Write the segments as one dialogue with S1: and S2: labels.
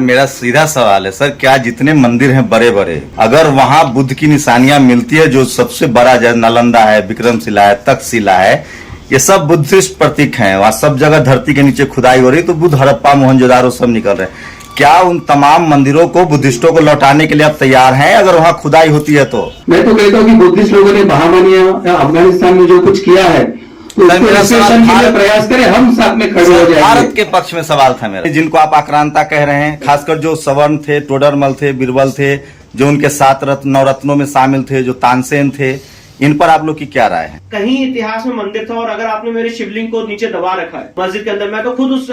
S1: मेरा सीधा सवाल है सर, क्या जितने मंदिर हैं बड़े बड़े, अगर वहाँ बुद्ध की निशानियां मिलती है, जो सबसे बड़ा जो नालंदा है, विक्रमशिला है, तक्षशिला है, ये सब बुद्धिस्ट प्रतीक हैं, वहाँ सब जगह धरती के नीचे खुदाई हो रही, तो बुद्ध, हड़प्पा, मोहनजोदारो सब निकल रहे हैं। क्या उन तमाम मंदिरों को बुद्धिस्टों को लौटाने के लिए आप तैयार हैं, अगर वहाँ खुदाई होती है तो?
S2: मैं तो कहता हूँ कि बुद्धिस्ट लोगों ने बहामानिया या अफगानिस्तान में जो कुछ किया है, तो
S1: मेरा
S2: सवाल के लिए प्रयास करें, हम साथ में खड़े हो जाएंगे।
S1: भारत के पक्ष में सवाल था मेरा। जिनको आप आक्रांता कह रहे हैं, खासकर जो सवर्ण थे, टोडरमल थे, बीरबल थे, जो उनके 7 नवरत्नों में शामिल थे, जो तानसेन थे, इन पर आप लोग की क्या राय है?
S3: कहीं इतिहास में मंदिर था, और अगर आपने मेरे शिवलिंग को नीचे दबा रखा है मस्जिद के अंदर, मैं तो खुद उस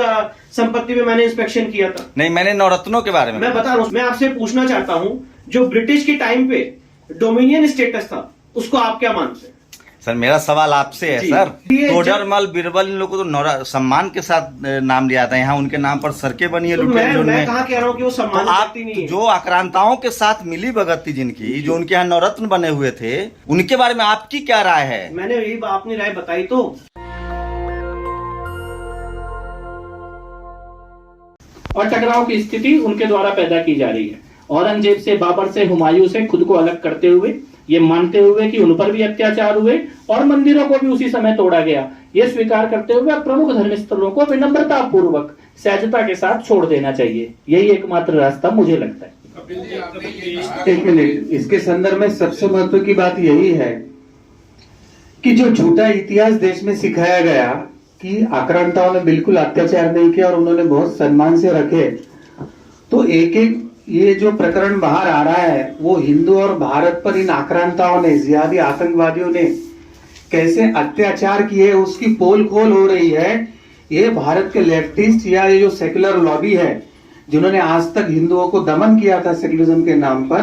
S3: संपत्ति में मैंने इंस्पेक्शन किया था।
S1: नहीं, मैंने नवरत्नों के बारे में
S3: मैं बता रहा हूँ। मैं आपसे पूछना चाहता हूँ, जो ब्रिटिश के टाइम पे डोमिनियन स्टेटस था, उसको आप क्या मानते हैं?
S1: सर, मेरा सवाल आपसे है सर, टोडरमल, बीरबल, इन लोगों को तो सम्मान के साथ नाम लिया था, यहाँ उनके नाम पर सड़कें बनी है
S3: तो
S1: लुटेन
S3: मैं कहाँ कह रहा हूँ कि वो सम्मान
S1: तो
S3: नहीं है।
S1: जो आक्रांताओं के साथ मिली भगत थी जिनकी, जो उनके यहाँ नवरत्न बने हुए थे, उनके बारे में आपकी क्या राय है?
S3: मैंने यही अपनी राय बताई। तो
S4: और टकराव की स्थिति उनके द्वारा पैदा की जा रही है। औरंगजेब से, बाबर से, हुमायूं से खुद को अलग करते हुए, ये मानते हुए कि उन पर भी अत्याचार हुए और मंदिरों को भी उसी समय तोड़ा गया, ये स्वीकार करते हुए अब प्रमुख धर्म स्थलों को विनम्रता पूर्वक, सहजता के साथ छोड़ देना चाहिए। यही एकमात्र रास्ता मुझे लगता है।
S2: एक मिनट, इसके संदर्भ में सबसे महत्व की बात यही है कि जो झूठा इतिहास देश में सिखाया गया कि आक्रांताओं ने बिल्कुल अत्याचार नहीं किया और उन्होंने बहुत सम्मान से रखे, तो एक एक ये जो प्रकरण बाहर आ रहा है, वो हिंदू और भारत पर इन आक्रांताओं ने, जिहादी आतंकवादियों ने कैसे अत्याचार किए, उसकी पोल खोल हो रही है। ये भारत के लेफ्टिस्ट या ये जो सेक्युलर लॉबी है, जिन्होंने आज तक हिंदुओं को दमन किया था सेक्युलरिज्म के नाम पर,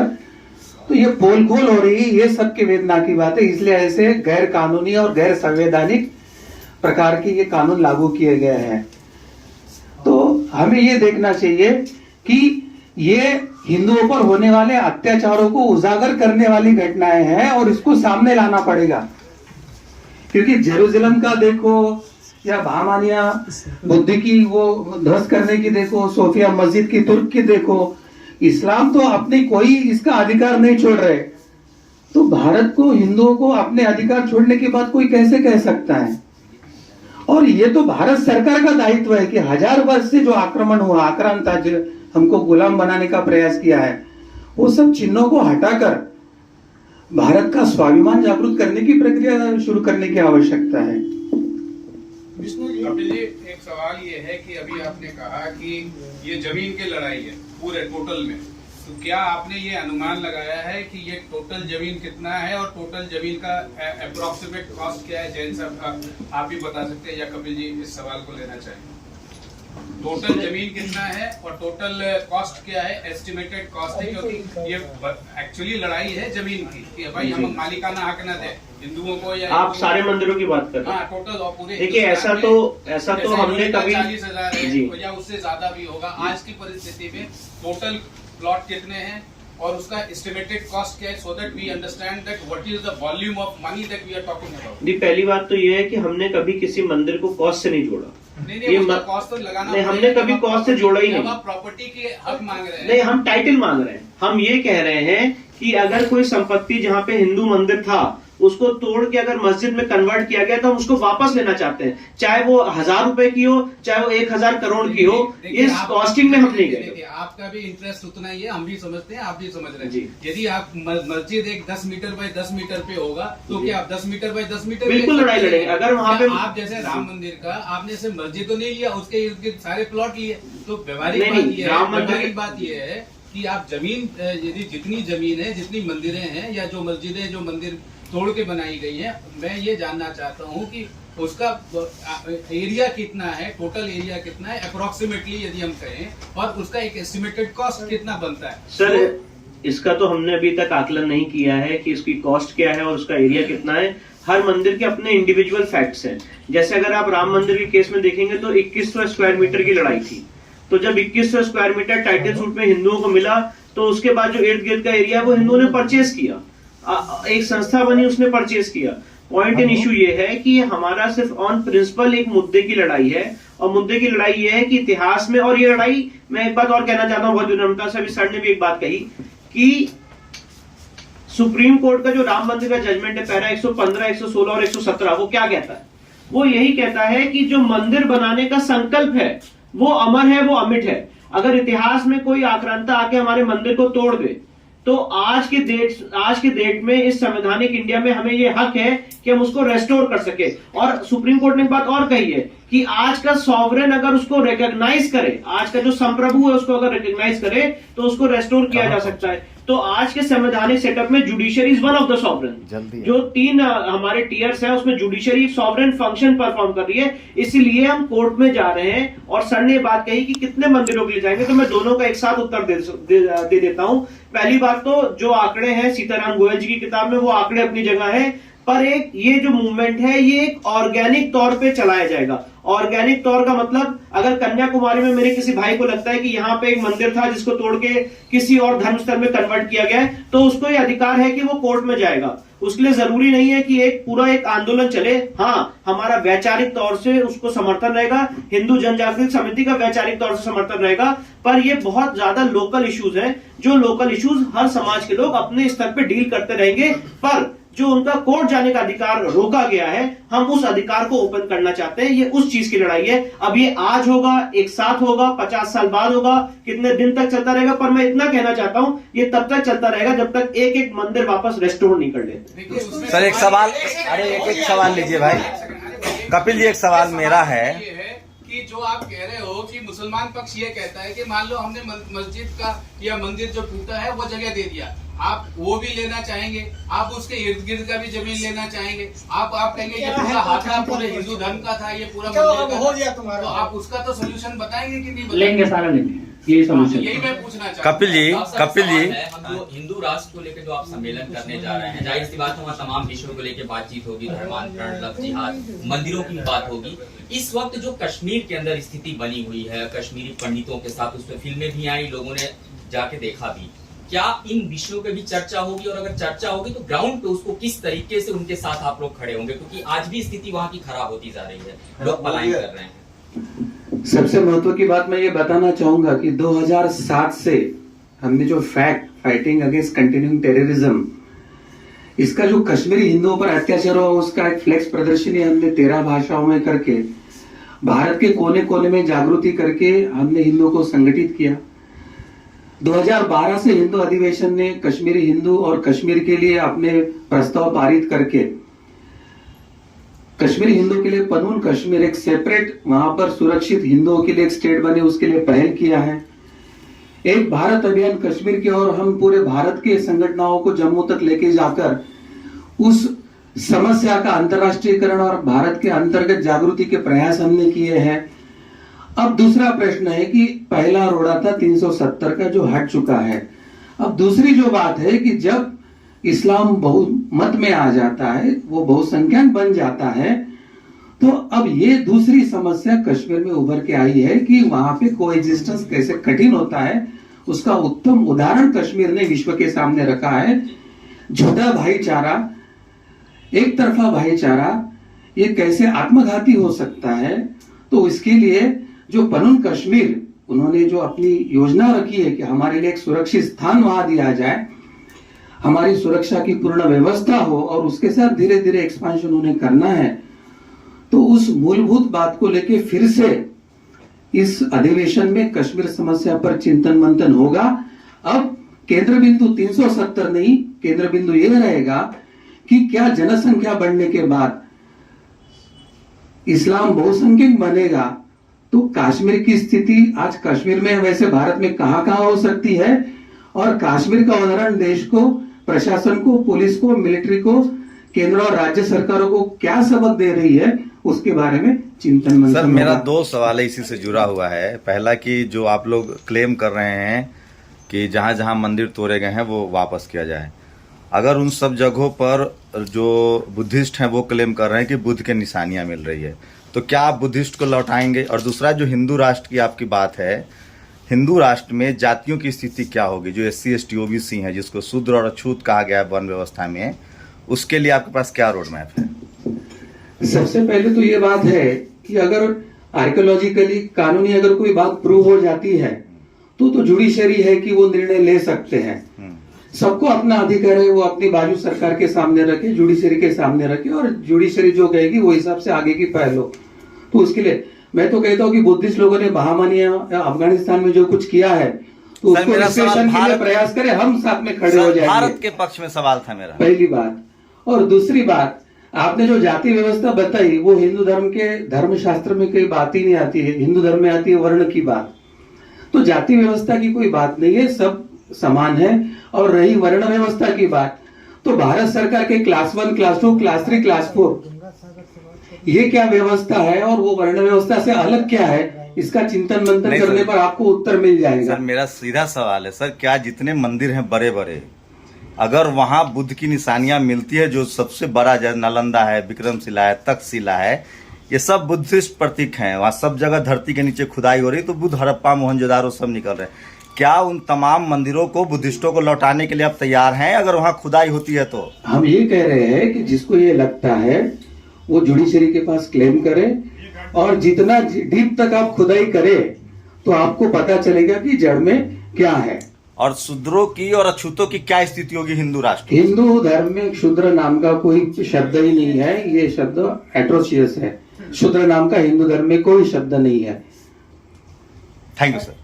S2: तो ये पोल खोल हो रही है। ये सबके वेदना की बात है, इसलिए ऐसे गैर कानूनी और गैर संवैधानिक प्रकार के ये कानून लागू किए गए हैं। तो हमें ये देखना चाहिए कि ये हिंदुओं पर होने वाले अत्याचारों को उजागर करने वाली घटनाएं हैं और इसको सामने लाना पड़ेगा। क्योंकि जेरूसलम का देखो या बहामानिया बुद्ध की वो ध्वस्त करने की देखो, सोफिया मस्जिद की, तुर्क की देखो, इस्लाम तो अपने कोई इसका अधिकार नहीं छोड़ रहे। तो भारत को, हिंदुओं को अपने अधिकार छोड़ने की बात कोई कैसे कह सकता है? और ये तो भारत सरकार का दायित्व है कि 1000 वर्ष से जो आक्रमण हुआ, आक्रांता जो हमको गुलाम बनाने का प्रयास किया है, वो सब चिन्हों को हटाकर भारत का स्वाभिमान जागृत करने की प्रक्रिया शुरू करने की आवश्यकता है।
S5: कपिल जी, एक सवाल ये है कि अभी आपने कहा कि ये जमीन की लड़ाई है पूरे टोटल में, तो क्या आपने ये अनुमान लगाया है कि ये टोटल जमीन कितना है और टोटल जमीन का अप्रोक्सीमेट कॉस्ट क्या है? जैन साहब आप भी बता सकते हैं या कपिल जी इस सवाल को लेना चाहिए? टोटल जमीन कितना है और टोटल कॉस्ट क्या है, एस्टिमेटेड कॉस्ट है? क्योंकि ये एक्चुअली लड़ाई है जमीन की कि भाई हम मालिकाना हक न दे हिंदुओं को, या
S3: आप सारे मंदिरों की बात कर रहे हैं?
S5: हाँ, टोटल और पूरे।
S3: देखिए, ऐसा तो हमने कभी
S5: 40,000 है या उससे ज्यादा भी होगा। आज की परिस्थिति में टोटल प्लॉट कितने हैं और उसका एस्टिमेटेड कॉस्ट क्या है, so that we understand that what is the volume of money that we are talking about.
S3: जी, पहली बात तो ये है कि हमने कभी किसी मंदिर को कॉस्ट से नहीं जोड़ा।
S5: नहीं, कॉस्ट तो लगाना
S3: नहीं, हमने कभी कॉस्ट से जोड़ा ही नहीं।
S5: आप प्रॉपर्टी के हक मांग रहे हैं।
S3: नहीं, हम टाइटल मांग रहे हैं। हम ये कह रहे हैं कि अगर कोई संपत्ति जहाँ पे हिंदू मंदिर था, उसको तोड़ के अगर मस्जिद में कन्वर्ट किया गया, तो हम उसको वापस लेना चाहते हैं, चाहे वो 1000 रुपए की हो, चाहे वो 1000 करोड़ की हो। इस कॉस्टिंग में हम नहीं गए।
S5: आपका भी इंटरेस्ट उतना ही है, हम भी समझते हैं, आप भी समझ रहे हैं।
S3: जी।
S5: यदि आप मस्जिद एक 10 मीटर बाय 10 मीटर पे होगा, तो क्या आप 10 मीटर बाय 10 मीटर
S3: बिल्कुल लड़ाई लड़ेंगे। अगर वहाँ पे
S5: आप जैसे राम मंदिर का आपने ऐसे मस्जिद तो नहीं लिया, उसके इर्द गिर्द सारे प्लॉट लिए, तो व्यवहारिक बात यह है कि आप जमीन, यदि जितनी जमीन है, जितनी मंदिरें हैं या जो मस्जिदें, जो मंदिर तोड़ के बनाई गई है, मैं ये जानना चाहता हूँ कि उसका एरिया कितना है, टोटल एरिया कितना है अप्रोक्सीमेटली यदि हम कहें, और उसका एक एस्टिमेटेड कॉस्ट कितना बनता है?
S3: सर, इसका तो हमने अभी तक आकलन नहीं किया है कि इसकी कॉस्ट क्या है और उसका एरिया कितना है। हर मंदिर के अपने इंडिविजुअल फैक्ट्स हैं। जैसे अगर आप राम मंदिर के केस में देखेंगे तो 2100 स्क्वायर मीटर की लड़ाई थी। तो जब 2100 स्क्वायर मीटर टाइटल सूट में हिंदुओं को मिला, तो उसके बाद जो इर्द गिर्द का एरिया वो हिंदुओं ने परचेज किया, एक संस्था बनी, उसने परचेज किया। पॉइंट इन इशू ये है कि हमारा सिर्फ ऑन प्रिंसिपल एक मुद्दे की लड़ाई है, और मुद्दे की लड़ाई ये है कि इतिहास में, और ये लड़ाई, मैं एक बात और कहना चाहता हूं बहुत विनम्रता से, अभी सर ने भी एक बात कही कि सुप्रीम कोर्ट का जो राम मंदिर का जजमेंट है, पैरा 115, 116 और 117, वो क्या कहता है? वो यही कहता है कि जो मंदिर बनाने का संकल्प है वो अमर है, वो अमिट है। अगर इतिहास में कोई आक्रांता आके हमारे मंदिर को तोड़ दे तो आज के डेट में इस संवैधानिक इंडिया में हमें ये हक है कि हम उसको रेस्टोर कर सके। और सुप्रीम कोर्ट ने एक बात और कही है कि आज का सॉवरेन अगर उसको रिकॉग्नाइज करे, आज का जो संप्रभु है उसको अगर रिकॉग्नाइज करे तो उसको रेस्टोर किया जा सकता है। तो आज के संवैधानिक सेटअप में judiciary is one of the sovereign. जो 3 हमारे टीयर्स हैं उसमें जुडिशरी सॉवरेन फंक्शन परफॉर्म कर रही है, इसीलिए हम कोर्ट में जा रहे हैं। और सर ने बात कही कि कितने मंदिरों के लिए जाएंगे, तो मैं दोनों का एक साथ उत्तर दे देता हूं। पहली बात तो जो आंकड़े हैं सीताराम गोयल जी की किताब में, वो आंकड़े अपनी जगह है, पर एक ये जो मूवमेंट है ये एक ऑर्गेनिक तौर पे चलाया जाएगा। ऑर्गेनिक तौर का मतलब, अगर कन्याकुमारी में मेरे किसी भाई को लगता है कि यहाँ पे एक मंदिर था जिसको तोड़ के किसी और धर्म स्थल में कन्वर्ट किया गया है, तो उसको ये अधिकार है कि वो कोर्ट में जाएगा। उसके लिए जरूरी नहीं है कि एक पूरा एक आंदोलन चले। हाँ, हमारा वैचारिक तौर से उसको समर्थन रहेगा, हिंदू जनजागृति समिति का वैचारिक तौर से समर्थन रहेगा, पर ये बहुत ज्यादा लोकल इश्यूज हैं, जो लोकल इश्यूज हर समाज के लोग अपने स्तर पे डील करते रहेंगे। पर जो उनका कोर्ट जाने का अधिकार रोका गया है, हम उस अधिकार को ओपन करना चाहते हैं। ये उस चीज की लड़ाई है। अब ये आज होगा, एक साथ होगा, 50 साल बाद होगा, कितने दिन तक चलता रहेगा, पर मैं इतना कहना चाहता हूं ये तब तक चलता रहेगा जब तक एक एक मंदिर वापस रेस्टोर नहीं कर लेते।
S1: सर एक सवाल, अरे एक सवाल लीजिए भाई। कपिल जी, एक सवाल मेरा है
S5: कि जो आप कह रहे हो कि मुसलमान पक्ष ये कहता है कि मान लो हमने मस्जिद का या मंदिर जो टूटा है वो जगह दे दिया, आप वो भी लेना चाहेंगे, आप उसके इर्द गिर्द का भी जमीन लेना चाहेंगे, आप कहेंगे ये पूरा हाथा पूरे हिंदू धर्म का था, ये पूरा मंदिर का था, तो आप उसका तो सोल्यूशन बताएंगे कि नहीं?
S4: लेंगे, सारा लेंगे, यही सोल्यूशन।
S5: यही मैं पूछना चाहता हूं।
S1: कपिल जी,
S6: हम जो हिंदू राष्ट्र को लेकर जो आप सम्मेलन करने जा रहे हैं, जाहिर सी बात है वहाँ तमाम विषयों को लेकर बातचीत होगी, धर्मांतरण, लव जिहाद, मंदिरों की बात होगी। इस वक्त जो कश्मीर के अंदर स्थिति बनी हुई है, कश्मीरी पंडितों के साथ उस पर फिल्में भी आई, लोगों ने जाके देखा भी, क्या इन विषयों पे भी चर्चा होगी? और अगर चर्चा होगी तो ग्राउंड पे उसको किस तरीके से उनके साथ आप लोग खड़े होंगे? क्योंकि आज भी स्थिति वहाँ की खराब होती जा रही है, लोग पलायन कर रहे हैं।
S2: सबसे महत्व की बात मैं ये बताना चाहूंगा कि 2007 से हमने जो फाइटिंग अगेंस्ट कंटिन्यूइंग टेररिज्म, इसका जो कश्मीरी हिंदुओं पर अत्याचार हुआ उसका एक फ्लेक्स प्रदर्शनी हमने 13 भाषाओं में करके भारत के कोने कोने में जागृति करके हमने हिंदुओं को संगठित किया। 2012 से हिंदू अधिवेशन ने कश्मीरी हिंदू और कश्मीर के लिए अपने प्रस्ताव पारित करके कश्मीरी हिंदू के लिए पनून कश्मीर एक सेपरेट, वहां पर सुरक्षित हिंदुओं के लिए एक स्टेट बने, उसके लिए पहल किया है। एक भारत अभियान कश्मीर के, और हम पूरे भारत के संगठनों को जम्मू तक लेके जाकर उस समस्या का अंतर्राष्ट्रीयकरण और भारत के अंतर्गत जागृति के प्रयास हमने किए हैं। अब दूसरा प्रश्न है कि पहला रोड़ा था 370 का जो हट चुका है। अब दूसरी जो बात है कि जब इस्लाम बहुमत में आ जाता है, वो बहुसंख्यक बन जाता है, तो अब ये दूसरी समस्या कश्मीर में उभर के आई है कि वहां पे कोएग्जिस्टेंस कैसे कठिन होता है। उसका उत्तम उदाहरण कश्मीर ने विश्व के सामने रखा है। झूठा भाईचारा, एक तरफा भाईचारा, ये कैसे आत्मघाती हो सकता है। तो इसके लिए जो पनून कश्मीर, उन्होंने जो अपनी योजना रखी है कि हमारे लिए एक सुरक्षित स्थान वहां दिया जाए, हमारी सुरक्षा की पूर्ण व्यवस्था हो, और उसके साथ धीरे धीरे एक्सपांशन उन्हें करना है, तो उस मूलभूत बात को लेके फिर से इस अधिवेशन में कश्मीर समस्या पर चिंतन मंथन होगा। अब केंद्र बिंदु 370 नहीं, केंद्र बिंदु यह रहेगा कि क्या जनसंख्या बढ़ने के बाद इस्लाम बहुसंख्यक बनेगा तो कश्मीर की स्थिति आज कश्मीर में, वैसे भारत में कहां हो सकती है, और कश्मीर का उदाहरण देश को, प्रशासन को, पुलिस को, मिलिट्री को, केंद्र और राज्य सरकारों को क्या सबक दे रही है, उसके बारे में चिंतन मंथन।
S1: सर मेरा 2 सवाल इसी से जुड़ा हुआ है। पहला कि जो आप लोग क्लेम कर रहे हैं कि जहां जहां मंदिर तोड़े गए हैं वो वापस किया जाए, अगर उन सब जगहों पर जो बुद्धिस्ट हैं वो क्लेम कर रहे हैं कि बुद्ध के निशानियां मिल रही है, तो क्या आप बुद्धिस्ट को लौटाएंगे? और दूसरा, जो हिंदू राष्ट्र की आपकी बात है, हिंदू राष्ट्र में जातियों की स्थिति क्या होगी? जो SC ST OBC है, जिसको शूद्र और अछूत कहा गया है वन व्यवस्था में, उसके लिए आपके पास क्या रोड मैप है?
S2: सबसे पहले तो ये बात है कि अगर आर्कियोलॉजिकली कानूनी अगर कोई बात प्रूव हो जाती है तो जुडिशरी है कि वो निर्णय ले सकते हैं। सबको अपना अधिकार है, वो अपनी बाजू सरकार के सामने रखे, जुडिशरी के सामने रखे, और जुडिशरी जो कहेगी वो हिसाब से आगे की पहल हो। तो उसके लिए मैं तो कहता हूँ कि बुद्धिस्ट लोगों ने बहामनी अफगानिस्तान में जो कुछ किया है तो उसको
S1: मेरा सवाल
S2: रिस्ट्रिक्शन के लिए
S1: भारत-
S2: प्रयास करें, हम साथ में खड़े हो जाएंगे।
S1: भारत के पक्ष में सवाल था मेरा।
S2: पहली बात। और दूसरी बात, आपने जो जाति व्यवस्था बताई वो हिंदू धर्म के धर्मशास्त्र में कोई बात ही नहीं आती है। हिंदू धर्म में आती है वर्ण की बात। तो जाति व्यवस्था की कोई बात नहीं है, सब समान है। और रही वर्ण व्यवस्था की बात, तो भारत सरकार के क्लास 1, क्लास 2, क्लास 3, क्लास 4 ये क्या व्यवस्था है और वो वर्ण व्यवस्था से अलग क्या है, इसका चिंतन मंथन
S1: नहीं
S2: करने
S1: सर।
S2: पर आपको उत्तर मिल जाएगा।
S1: सर मेरा सीधा सवाल है सर, क्या जितने मंदिर हैं बड़े बड़े, अगर वहां बुद्ध की निशानियां मिलती है, जो सबसे बड़ा जैसे नालंदा है, विक्रमशिला है, तक्षशिला है, ये सब बुद्धिस्ट प्रतीक हैं। वहां सब जगह धरती के नीचे खुदाई हो रही, तो बुद्ध हड़प्पा मोहनजोदारो सब निकल रहे हैं। क्या उन तमाम मंदिरों को बुद्धिस्टों को लौटाने के लिए आप तैयार हैं अगर वहां खुदाई होती है तो?
S2: हम ये कह रहे हैं कि जिसको ये लगता है वो जुडिशरी के पास क्लेम करे, और जितना डीप तक आप खुदाई करें तो आपको पता चलेगा कि जड़ में क्या है।
S1: और शूद्रों की और अछूतों की क्या स्थिति होगी हिंदू राष्ट्र?
S2: हिंदू धर्म में शूद्र नाम का कोई शब्द ही नहीं है, ये शब्द एट्रोशियस है। शूद्र नाम का हिंदू धर्म में कोई शब्द नहीं है।
S1: Thank you sir.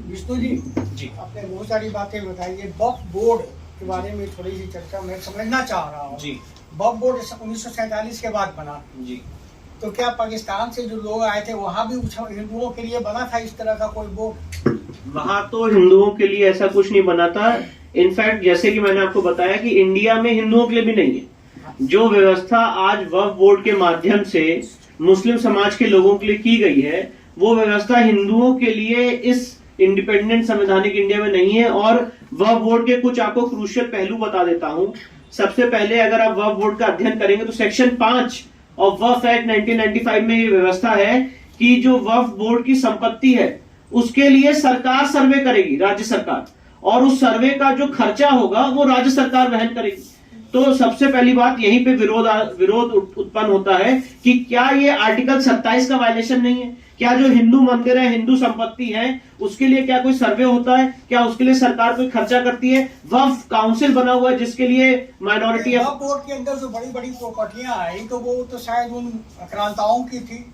S7: Vishnu ji आपने बहुत सारी बातें बताई है। वक्फ बोर्ड के बारे में थोड़ी सी चर्चा मैं समझना चाह रहा हूँ जी। वक्फ बोर्ड 1947 के बाद बना जी, तो क्या पाकिस्तान से जो लोग आए थे वहाँ भी हिंदुओं के लिए बना था इस तरह का कोई बोर्ड?
S3: वहां तो हिंदुओं के लिए ऐसा कुछ नहीं बना था। इनफैक्ट जैसे कि मैंने आपको बताया कि इंडिया में हिंदुओं के लिए भी नहीं है। जो व्यवस्था आज वक्फ बोर्ड के माध्यम से मुस्लिम समाज के लोगों के लिए की गई है, वो व्यवस्था हिंदुओं के लिए इस इंडिपेंडेंट संवैधानिक इंडिया में नहीं है। और वक्फ बोर्ड के कुछ आपको क्रूशियल पहलू बता देता हूं। सबसे पहले अगर आप वक्फ बोर्ड का अध्ययन करेंगे तो सेक्शन 5 और वक्फ एक्ट 1995 में ये व्यवस्था है कि जो वक्फ बोर्ड की संपत्ति है उसके लिए सरकार सर्वे करेगी, राज्य सरकार, और उस सर्वे का जो खर्चा होगा वो राज्य सरकार वहन करेगी। तो सबसे पहली बात यहीं पे विरोध उत्पन्न होता है कि क्या ये आर्टिकल 27 का वायलेशन नहीं है? क्या जो हिंदू मंदिर है, हिंदू संपत्ति है, उसके लिए क्या कोई सर्वे होता है? क्या उसके लिए सरकार कोई खर्चा करती है? वक्फ काउंसिल बना हुआ है जिसके लिए माइनॉरिटी
S7: वक्फ बोर्ड के अंदर जो बड़ी बड़ी प्रॉपर्टियां आई तो वो तो शायद उन आक्रांताओं की थी।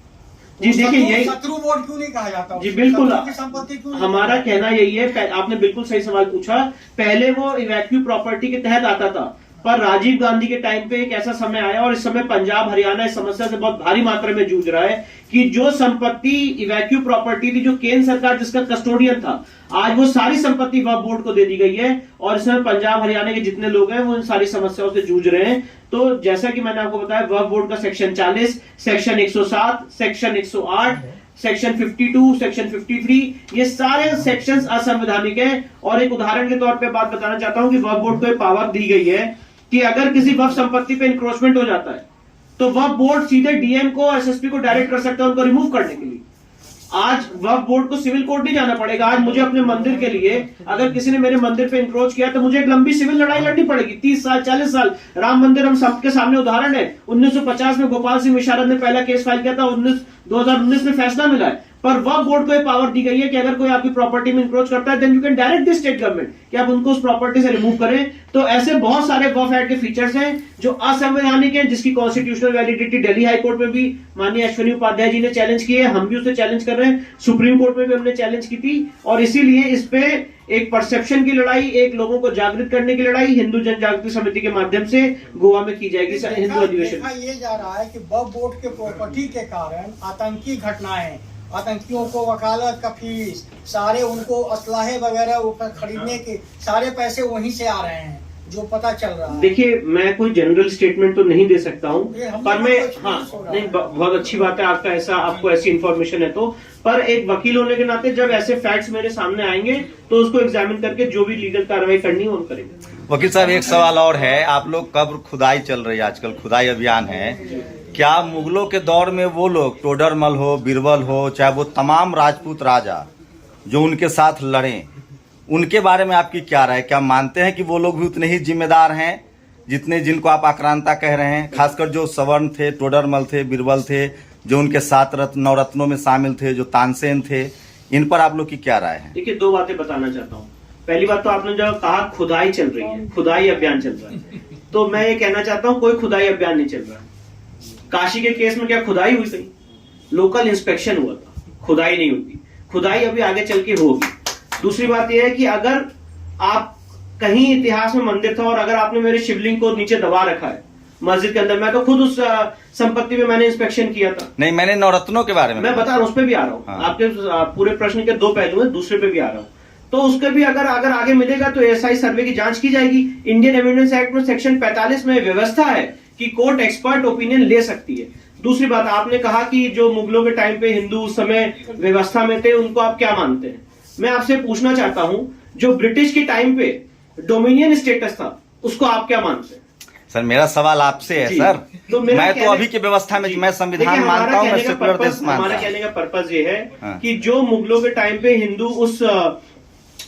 S3: जी देखिए, यही
S7: शत्रु बोर्ड क्यों नहीं कहा जाता?
S3: जी बिल्कुल,
S7: शत्रु की संपत्ति क्यों नहीं
S3: हमारा कहना यही है। आपने बिल्कुल सही सवाल पूछा। पहले वो इवैक्यू प्रॉपर्टी के तहत आता था, पर राजीव गांधी के टाइम पे एक ऐसा समय आया और इस समय पंजाब हरियाणा इस समस्या से बहुत भारी मात्रा में जूझ रहा है कि जो संपत्ति इवैक्यू प्रॉपर्टी थी, जो केंद्र सरकार जिसका कस्टोडियन था, आज वो सारी संपत्ति वक्फ बोर्ड को दे दी गई है और इसमें पंजाब हरियाणा के जितने लोग हैं वो इन सारी समस्याओं से जूझ रहे हैं। तो जैसा कि मैंने आपको बताया, वक्फ बोर्ड का section 40, section 107, section 108, section 52, section 53, ये सारे सेक्शंस असंवैधानिक हैं। और एक उदाहरण के तौर पे बात बताना चाहता हूं कि वक्फ बोर्ड को एक पावर दी गई है कि अगर किसी वक्फ संपत्ति पे इंक्रोचमेंट हो जाता है तो वक्फ बोर्ड सीधे डीएम को, एसएसपी को डायरेक्ट कर सकता है उनको रिमूव करने के लिए। आज वक्फ बोर्ड को सिविल कोर्ट नहीं जाना पड़ेगा। आज मुझे अपने मंदिर के लिए, अगर किसी ने मेरे मंदिर पे इंक्रोच किया तो मुझे एक लंबी सिविल लड़ाई लड़नी पड़ेगी, 30 साल 40 साल। राम मंदिर हम सबके सामने उदाहरण है। 1950 में गोपाल सिंह विशारद ने पहला केस फाइल किया था, 2019 में फैसला मिला है। पर वक्फ बोर्ड को यह पावर दी गई है कि अगर कोई आपकी प्रॉपर्टी में इंक्रोच करता है, then you can direct the state government कि आप उनको उस प्रॉपर्टी से रिमूव करें। तो ऐसे बहुत सारे वक्फ एक्ट के फीचर्स हैं जो असंवैधानिक हैं, जिसकी कॉन्स्टिट्यूशनल वैलिडिटी दिल्ली हाईकोर्ट में भी माननीय अश्विनी उपाध्याय जी ने चैलेंज की है, हम भी उसे चैलेंज कर रहे हैं, सुप्रीम कोर्ट में भी हमने चैलेंज की थी। और इसीलिए इस पे एक परसेप्शन की लड़ाई, एक लोगों को जागृत करने की लड़ाई हिंदू जन जागृति समिति के माध्यम से गोवा में की जाएगी। हिंदू अधिवेशन
S7: देखा ये जा रहा है कि वक्फ बोर्ड के प्रॉपर्टी के कारण आतंकी घटनाएं, आतंकियों को वकालत का फीस, सारे उनको असलाहे वगैरह ऊपर खरीदने के सारे पैसे वहीं से आ रहे हैं, जो पता चल रहा है।
S3: देखिए, मैं कोई जनरल स्टेटमेंट तो नहीं दे सकता हूं, पर मैं नहीं, बहुत अच्छी बात है आपका ऐसा, आपको ऐसी इंफॉर्मेशन है तो। पर एक वकील होने के नाते जब ऐसे फैक्ट्स मेरे सामने आएंगे तो उसको एग्जामिन करके जो भी लीगल कार्रवाई करनी है वो हम करेंगे।
S1: वकील साहब, एक सवाल और है। आप लोग कब्र खुदाई चल रही है, आजकल खुदाई अभियान है, क्या मुगलों के दौर में वो लोग, टोडरमल हो, बीरबल हो, चाहे वो तमाम राजपूत राजा जो उनके साथ लड़े, उनके बारे में आपकी क्या राय? क्या मानते हैं कि वो लोग भी उतने ही जिम्मेदार हैं जितने जिनको आप आक्रांता कह रहे हैं, खासकर जो सवर्ण थे, टोडरमल थे, बीरबल थे, जो उनके 7 नवरत्नों में शामिल थे, जो तानसेन थे, इन पर आप लोग की क्या राय है?
S3: देखिए, 2 बातें बताना चाहता हूँ। पहली बात तो आपने जो कहा खुदाई चल रही है, खुदाई अभियान चल रहा है, तो मैं ये कहना चाहता हूँ कोई खुदाई अभियान नहीं चल रहा है। काशी के केस में क्या खुदाई हुई थी? लोकल इंस्पेक्शन हुआ था, खुदाई नहीं हुई। खुदाई अभी आगे चल के होगी। दूसरी बात यह है कि अगर आप कहीं इतिहास में मंदिर था और अगर आपने मेरे शिवलिंग को नीचे दबा रखा है मस्जिद के अंदर, मैं तो खुद उस संपत्ति में मैंने इंस्पेक्शन किया था।
S1: नहीं, मैंने नवरत्नों के बारे में
S3: मैं बता रहा हूं, उस पर भी आ रहा हूँ।
S1: हाँ।
S3: आपके पूरे प्रश्न के 2 पहलू हैं, दूसरे पे भी आ रहा हूँ। तो उसके भी अगर आगे मिलेगा तो एएसआई सर्वे की जांच की जाएगी। इंडियन एविडेंस एक्ट में सेक्शन 45 में व्यवस्था है कि कोर्ट एक्सपर्ट ओपिनियन ले सकती है। दूसरी बात, आपने कहा कि जो मुगलों के टाइम पे हिंदू उस समय व्यवस्था में थे, उनको आप क्या मानते हैं? मैं आपसे पूछना चाहता हूं, जो ब्रिटिश के टाइम पे डोमिनियन स्टेटस था, उसको आप क्या मानते हैं?
S1: सर, मेरा सवाल आपसे है सर।
S3: तो
S1: मैं तो अभी की व्यवस्था में मैं संविधान मानता हूँ, मैं सेकुलर देश मानता
S3: हमारा
S1: हूँ।
S3: कहने का पर्पज ये है
S1: हाँ।
S3: कि जो मुगलों के टाइम पे हिंदू उस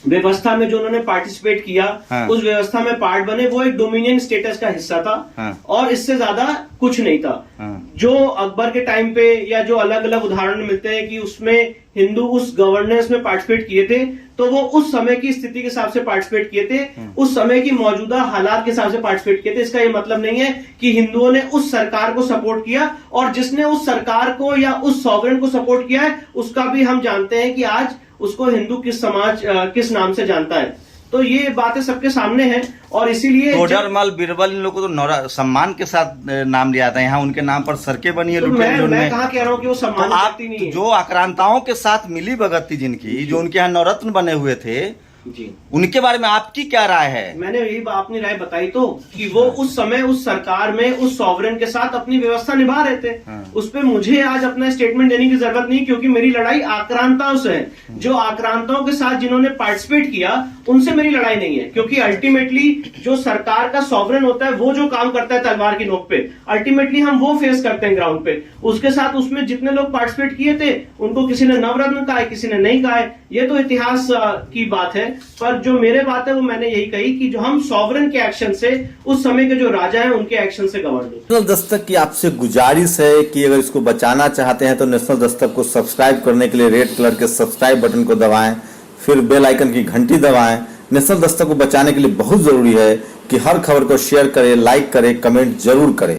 S3: व्यवस्था में जो उन्होंने पार्टिसिपेट किया,
S1: हाँ।
S3: उस व्यवस्था में पार्ट बने, वो एक डोमिनियन स्टेटस का हिस्सा था।
S1: हाँ।
S3: और इससे ज्यादा कुछ नहीं था।
S1: हाँ।
S3: जो अकबर के टाइम पे या जो अलग अलग उदाहरण मिलते हैं कि उसमें हिंदू उस गवर्नेंस में पार्टिसिपेट किए थे, तो वो उस समय की स्थिति के हिसाब से पार्टिसिपेट किए थे, उस समय की मौजूदा हालात के हिसाब से पार्टिसिपेट किए थे। इसका ये मतलब नहीं है कि हिंदुओं ने उस सरकार को सपोर्ट किया, और जिसने उस सरकार को या उस सॉवरेन को सपोर्ट किया है, उसका भी हम जानते हैं कि आज उसको हिंदू किस समाज किस नाम से जानता है। तो ये बातें सबके सामने हैं, और इसीलिए
S1: टोडरमल, बीरबल, इन लोगों को तो सम्मान के साथ नाम लिया था। यहाँ उनके नाम पर सड़कें बनी है
S3: तो
S1: लुटेन
S3: मैं कहाँ कह रहा हूँ कि वो
S1: तो
S3: सम्मान
S1: आप
S3: करती नहीं है।
S1: जो आक्रांताओं के साथ मिली भगत थी जिनकी, जो उनके यहाँ नवरत्न बने हुए थे,
S3: जी,
S1: उनके बारे में आपकी क्या राय है?
S3: मैंने यही अपनी राय बताई तो, कि वो उस समय उस सरकार में उस सॉवरेन के साथ अपनी व्यवस्था निभा रहे थे। उस पे मुझे आज अपना स्टेटमेंट देने की जरूरत नहीं, क्योंकि मेरी लड़ाई आक्रांताओं से है। जो आक्रांताओं के साथ जिन्होंने पार्टिसिपेट किया, उनसे मेरी लड़ाई नहीं है, क्योंकि अल्टीमेटली जो सरकार का सॉवरेन होता है, वो जो काम करता है तलवार की नोक पे, अल्टीमेटली हम वो फेस करते हैं ग्राउंड पे। उसके साथ उसमें जितने लोग पार्टिसिपेट किए थे, उनको किसी ने नवरत्न कहा है, किसी ने नहीं कहा है। ये तो इतिहास की बात है, पर जो मेरे बात है वो मैंने यही कही कि जो हम सॉवरेन के एक्शन से, उस समय के जो राजा हैं उनके एक्शन से गवर्न होते हैं।
S1: नेशनल दस्तक की आपसे गुजारिश है कि अगर इसको बचाना चाहते हैं तो नेशनल दस्तक को सब्सक्राइब करने के लिए रेड कलर के सब्सक्राइब बटन को दबाएं, फिर बेल आइकन की घंटी दबाएं। नेशनल दस्तक को बचाने के लिए बहुत जरूरी है कि हर खबर को शेयर करें, लाइक करें, कमेंट जरूर करें।